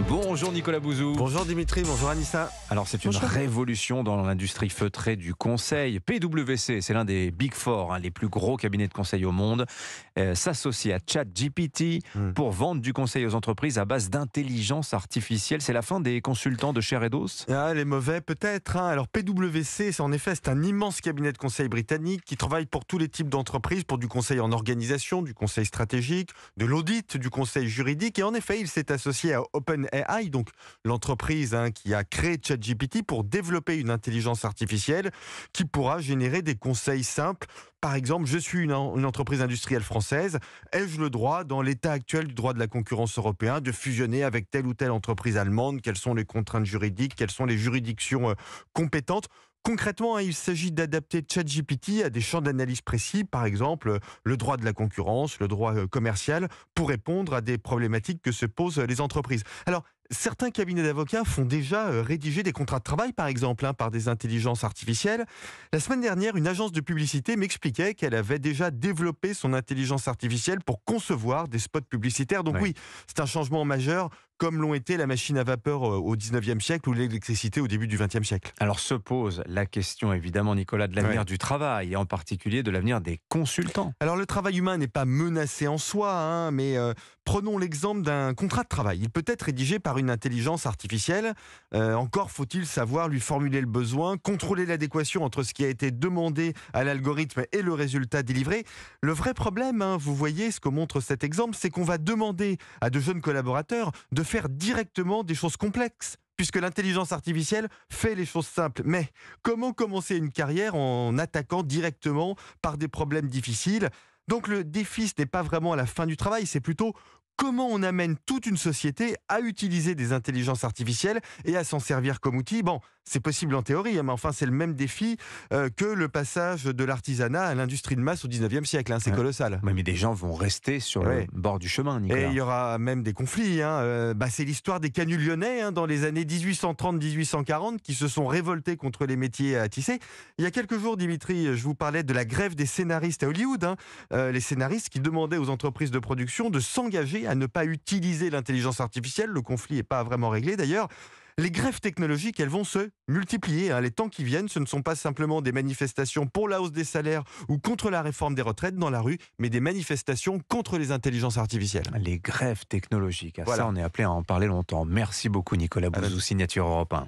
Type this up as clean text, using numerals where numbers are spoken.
Bonjour Nicolas Bouzou. Bonjour Dimitri, bonjour Anissa. Alors c'est une révolution dans l'industrie feutrée du conseil. PwC, c'est l'un des Big Four, les plus gros cabinets de conseil au monde, s'associe à ChatGPT pour vendre du conseil aux entreprises à base d'intelligence artificielle. C'est la fin des consultants de chair et d'os. Les mauvais peut-être. Alors PwC, c'est un immense cabinet de conseil britannique qui travaille pour tous les types d'entreprises, pour du conseil en organisation, du conseil stratégique, de l'audit, du conseil juridique. Et en effet, il s'est associé à OpenAI, donc l'entreprise qui a créé ChatGPT pour développer une intelligence artificielle qui pourra générer des conseils simples. Par exemple, je suis une entreprise industrielle française. Ai-je le droit, dans l'état actuel du droit de la concurrence européen, de fusionner avec telle ou telle entreprise allemande? Quelles sont les contraintes juridiques? Quelles sont les juridictions compétentes? Concrètement, il s'agit d'adapter ChatGPT à des champs d'analyse précis, par exemple le droit de la concurrence, le droit commercial, pour répondre à des problématiques que se posent les entreprises. Alors, certains cabinets d'avocats font déjà rédiger des contrats de travail, par exemple, par des intelligences artificielles. La semaine dernière, une agence de publicité m'expliquait qu'elle avait déjà développé son intelligence artificielle pour concevoir des spots publicitaires. Donc oui, c'est un changement majeur, comme l'ont été la machine à vapeur au 19e siècle ou l'électricité au début du 20e siècle. Alors se pose la question, évidemment, Nicolas, de l'avenir du travail et en particulier de l'avenir des consultants. Alors le travail humain n'est pas menacé en soi, mais prenons l'exemple d'un contrat de travail. Il peut être rédigé par une intelligence artificielle. Encore faut-il savoir lui formuler le besoin, contrôler l'adéquation entre ce qui a été demandé à l'algorithme et le résultat délivré. Le vrai problème, vous voyez ce que montre cet exemple, c'est qu'on va demander à de jeunes collaborateurs de faire directement des choses complexes, puisque l'intelligence artificielle fait les choses simples. Mais comment commencer une carrière en attaquant directement par des problèmes difficiles? Donc le défi, ce n'est pas vraiment à la fin du travail, c'est plutôt comment on amène toute une société à utiliser des intelligences artificielles et à s'en servir comme outil. Bon, c'est possible en théorie, mais enfin c'est le même défi que le passage de l'artisanat à l'industrie de masse au 19e siècle. C'est colossal. Mais des gens vont rester sur le bord du chemin, Nicolas. Et il y aura même des conflits. C'est l'histoire des canuts lyonnais dans les années 1830-1840 qui se sont révoltés contre les métiers à tisser. Il y a quelques jours, Dimitri, je vous parlais de la grève des scénaristes à Hollywood. Les scénaristes qui demandaient aux entreprises de production de s'engager à ne pas utiliser l'intelligence artificielle. Le conflit n'est pas vraiment réglé d'ailleurs. Les grèves technologiques, elles vont se multiplier. Les temps qui viennent, ce ne sont pas simplement des manifestations pour la hausse des salaires ou contre la réforme des retraites dans la rue, mais des manifestations contre les intelligences artificielles. Les grèves technologiques, Voilà. ça on est appelé à en parler longtemps. Merci beaucoup Nicolas Bouzou, Signature Europe 1.